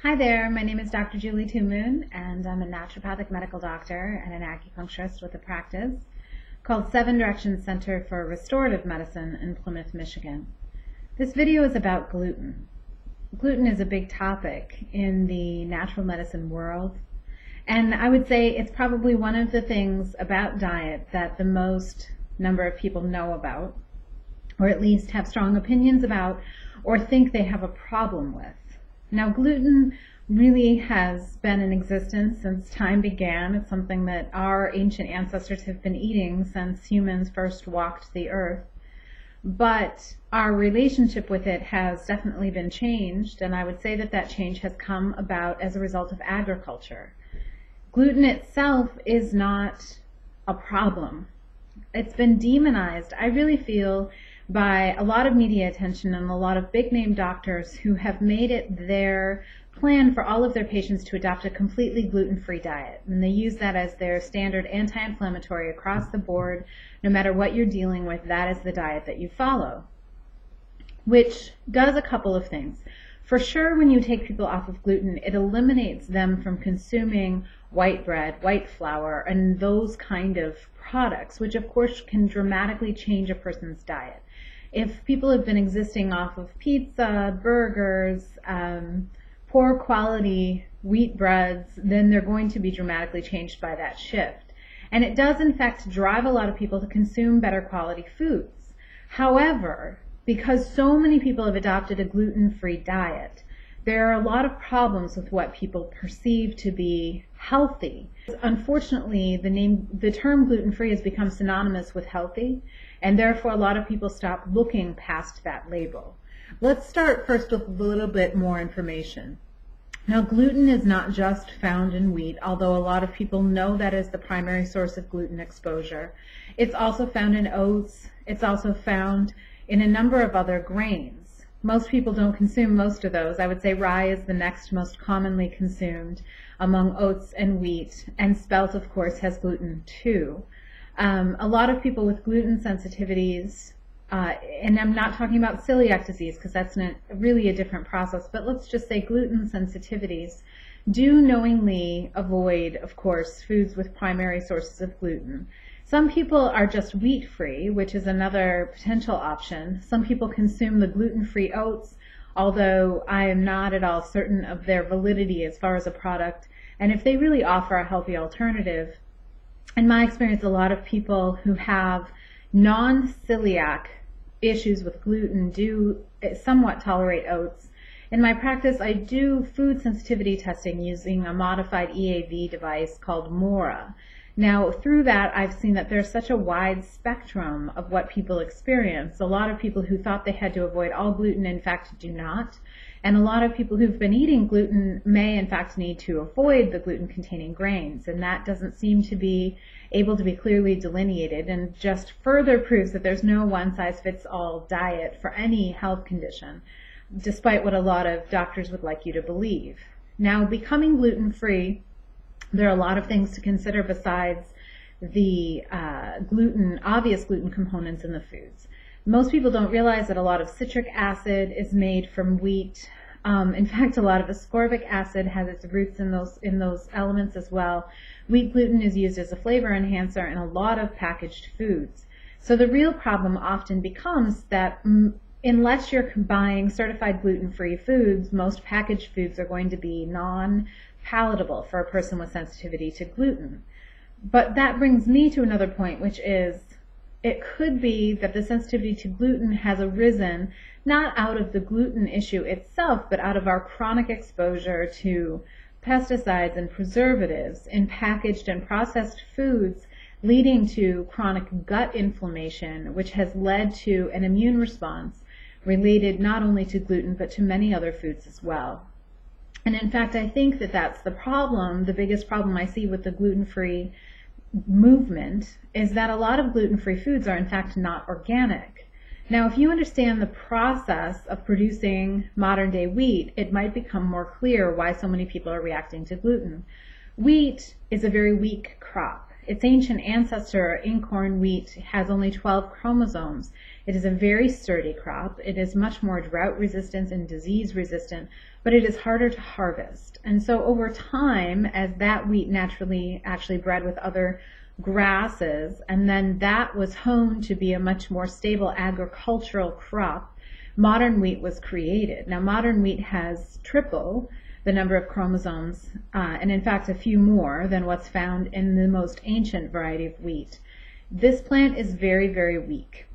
Hi there, my name is Dr. Julie Toomoon, and I'm a naturopathic medical doctor and an acupuncturist with a practice called Seven Directions Center for Restorative Medicine in Plymouth, Michigan. This video is about gluten. Gluten is a big topic in the natural medicine world, and I would say it's probably one of the things about diet that the most number of people know about, or at least have strong opinions about, or think they have a problem with. Now, gluten really has been in existence since time began. It's something that our ancient ancestors have been eating since humans first walked the earth. But our relationship with it has definitely been changed, and I would say that that change has come about as a result of agriculture. Gluten itself is not a problem. It's been demonized, I really feel, by a lot of media attention and a lot of big-name doctors who have made it their plan for all of their patients to adopt a completely gluten-free diet. And they use that as their standard anti-inflammatory across the board. No matter what you're dealing with, that is the diet that you follow, which does a couple of things. For sure, when you take people off of gluten, it eliminates them from consuming white bread, white flour, and those kind of products, which of course can dramatically change a person's diet. If people have been existing off of pizza, burgers, poor quality wheat breads, then they're going to be dramatically changed by that shift. And it does in fact drive a lot of people to consume better quality foods. However, because so many people have adopted a gluten-free diet, there are a lot of problems with what people perceive to be healthy. Unfortunately, the term gluten-free has become synonymous with healthy, and therefore a lot of people stop looking past that label. Let's start first with a little bit more information. Now, gluten is not just found in wheat, although a lot of people know that is the primary source of gluten exposure. It's also found in oats. It's also found in a number of other grains. Most people don't consume most of those. I would say rye is the next most commonly consumed among oats and wheat, and spelt, of course, has gluten too. A lot of people with gluten sensitivities, and I'm not talking about celiac disease because that's really a different process, but let's just say gluten sensitivities do knowingly avoid, of course, foods with primary sources of gluten. Some people are just wheat-free, which is another potential option. Some people consume the gluten-free oats, although I am not at all certain of their validity as far as a product, and if they really offer a healthy alternative. In my experience, a lot of people who have non-celiac issues with gluten do somewhat tolerate oats. In my practice, I do food sensitivity testing using a modified EAV device called MORA. Now, through that, I've seen that there's such a wide spectrum of what people experience. A lot of people who thought they had to avoid all gluten, in fact, do not. And a lot of people who've been eating gluten may, in fact, need to avoid the gluten-containing grains. And that doesn't seem to be able to be clearly delineated, and just further proves that there's no one-size-fits-all diet for any health condition, despite what a lot of doctors would like you to believe. Now, becoming gluten-free, there are a lot of things to consider besides the obvious gluten components in the foods. Most people don't realize that a lot of citric acid is made from wheat. In fact, a lot of ascorbic acid has its roots in those elements as well. Wheat gluten is used as a flavor enhancer in a lot of packaged foods. So the real problem often becomes that unless you're buying certified gluten-free foods, most packaged foods are going to be non-palatable for a person with sensitivity to gluten. But that brings me to another point, which is it could be that the sensitivity to gluten has arisen not out of the gluten issue itself, but out of our chronic exposure to pesticides and preservatives in packaged and processed foods, leading to chronic gut inflammation, which has led to an immune response related not only to gluten, but to many other foods as well. And in fact, I think that that's the problem. The biggest problem I see with the gluten-free movement is that a lot of gluten-free foods are in fact not organic. Now, if you understand the process of producing modern-day wheat, it might become more clear why so many people are reacting to gluten. Wheat is a very weak crop. Its ancient ancestor, incorn wheat, has only 12 chromosomes. It is a very sturdy crop. It is much more drought resistant and disease resistant, but it is harder to harvest. And so over time, as that wheat naturally actually bred with other grasses, and then that was honed to be a much more stable agricultural crop, modern wheat was created. Now, modern wheat has triple the number of chromosomes, and in fact a few more than what's found in the most ancient variety of wheat. This plant is very, very weak.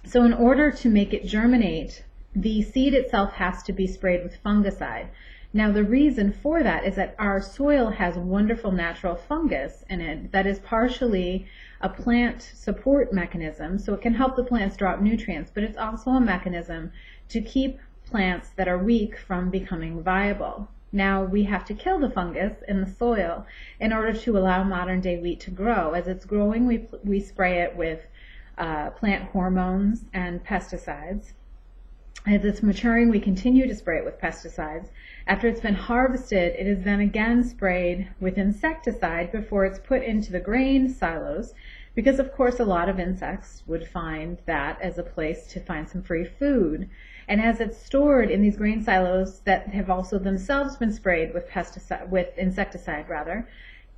So in order to make it germinate, the seed itself has to be sprayed with fungicide. Now the reason for that is that our soil has wonderful natural fungus in it that is partially a plant support mechanism, so it can help the plants drop nutrients, but it's also a mechanism to keep plants that are weak from becoming viable. Now we have to kill the fungus in the soil in order to allow modern day wheat to grow. As it's growing, we spray it with plant hormones and pesticides. As it's maturing, we continue to spray it with pesticides. After it's been harvested, it is then again sprayed with insecticide before it's put into the grain silos, because of course a lot of insects would find that as a place to find some free food. And as it's stored in these grain silos that have also themselves been sprayed with insecticide,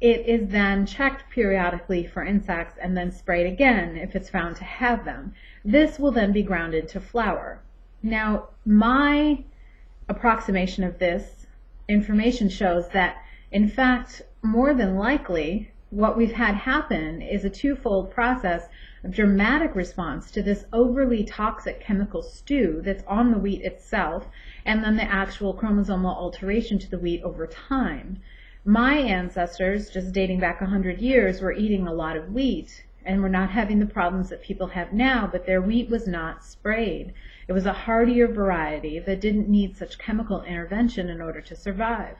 it is then checked periodically for insects and then sprayed again if it's found to have them. This will then be ground into flour. Now, my approximation of this information shows that, in fact, more than likely, what we've had happen is a twofold process of dramatic response to this overly toxic chemical stew that's on the wheat itself, and then the actual chromosomal alteration to the wheat over time. My ancestors, just dating back 100 years, were eating a lot of wheat and were not having the problems that people have now, but their wheat was not sprayed. It was a hardier variety that didn't need such chemical intervention in order to survive.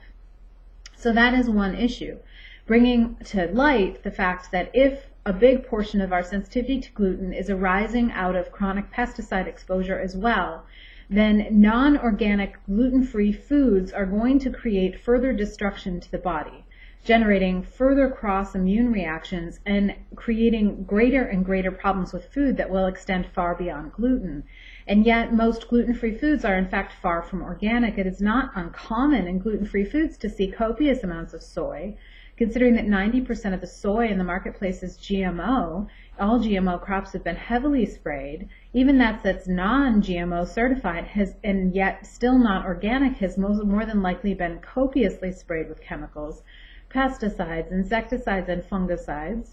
So that is one issue, bringing to light the fact that if a big portion of our sensitivity to gluten is arising out of chronic pesticide exposure as well, then non-organic gluten-free foods are going to create further destruction to the body, generating further cross-immune reactions and creating greater and greater problems with food that will extend far beyond gluten. And yet most gluten-free foods are in fact far from organic. It is not uncommon in gluten-free foods to see copious amounts of soy. Considering that 90% of the soy in the marketplace is GMO, all GMO crops have been heavily sprayed. Even that's non-GMO certified and yet still not organic has more than likely been copiously sprayed with chemicals, pesticides, insecticides, and fungicides.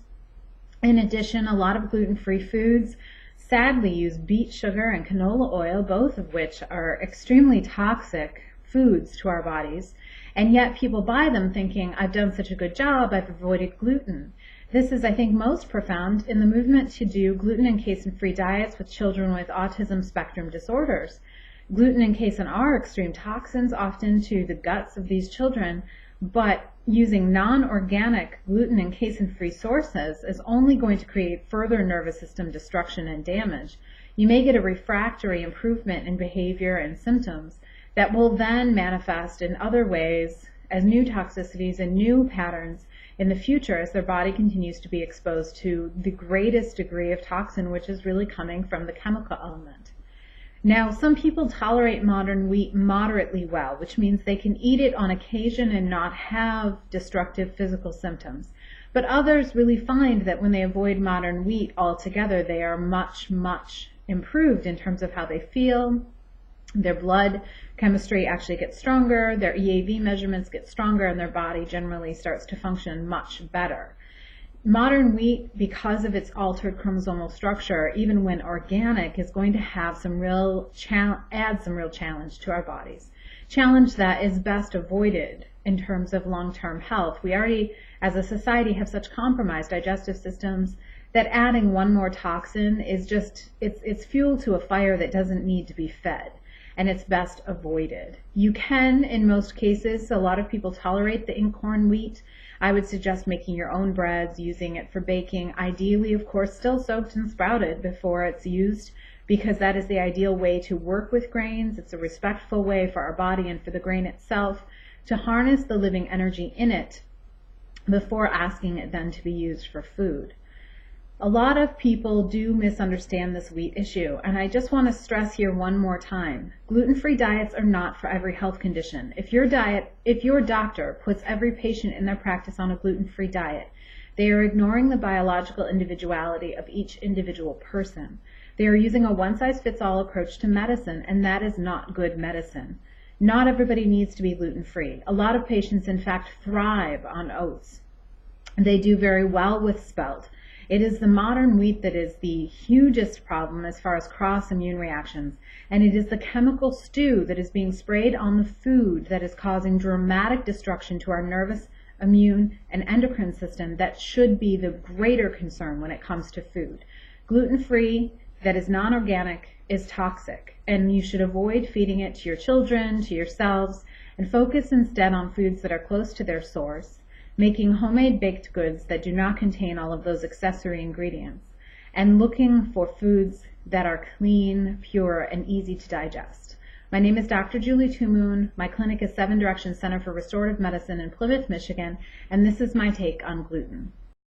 In addition, a lot of gluten-free foods sadly use beet sugar and canola oil, both of which are extremely toxic foods to our bodies. And yet people buy them thinking, I've done such a good job, I've avoided gluten. This is, I think, most profound in the movement to do gluten and casein-free diets with children with autism spectrum disorders. Gluten and casein are extreme toxins, often to the guts of these children, but using non-organic gluten and casein-free sources is only going to create further nervous system destruction and damage. You may get a refractory improvement in behavior and symptoms that will then manifest in other ways as new toxicities and new patterns in the future as their body continues to be exposed to the greatest degree of toxin, which is really coming from the chemical element. Now, some people tolerate modern wheat moderately well, which means they can eat it on occasion and not have destructive physical symptoms. But others really find that when they avoid modern wheat altogether, they are much, much improved in terms of how they feel. Their blood chemistry actually gets stronger, their EAV measurements get stronger, and their body generally starts to function much better. Modern wheat, because of its altered chromosomal structure, even when organic, is going to have some real challenge to our bodies. Challenge that is best avoided in terms of long-term health. We already, as a society, have such compromised digestive systems that adding one more toxin is just, it's fuel to a fire that doesn't need to be fed. And it's best avoided. You can, in most cases, a lot of people tolerate the incorn wheat. I would suggest making your own breads, using it for baking. Ideally, of course, still soaked and sprouted before it's used, because that is the ideal way to work with grains. It's a respectful way for our body and for the grain itself to harness the living energy in it before asking it then to be used for food. A lot of people do misunderstand this wheat issue, and I just want to stress here one more time. Gluten-free diets are not for every health condition. If your doctor puts every patient in their practice on a gluten-free diet, they are ignoring the biological individuality of each individual person. They are using a one-size-fits-all approach to medicine, and that is not good medicine. Not everybody needs to be gluten-free. A lot of patients, in fact, thrive on oats. They do very well with spelt. It is the modern wheat that is the hugest problem as far as cross-immune reactions, and it is the chemical stew that is being sprayed on the food that is causing dramatic destruction to our nervous, immune, and endocrine system that should be the greater concern when it comes to food. Gluten-free, that is non-organic, is toxic, and you should avoid feeding it to your children, to yourselves, and focus instead on foods that are close to their source, making homemade baked goods that do not contain all of those accessory ingredients, and looking for foods that are clean, pure, and easy to digest. My name is Dr. Julie Tumoon. My clinic is 7 Directions Center for Restorative Medicine in Plymouth, Michigan, and this is my take on gluten.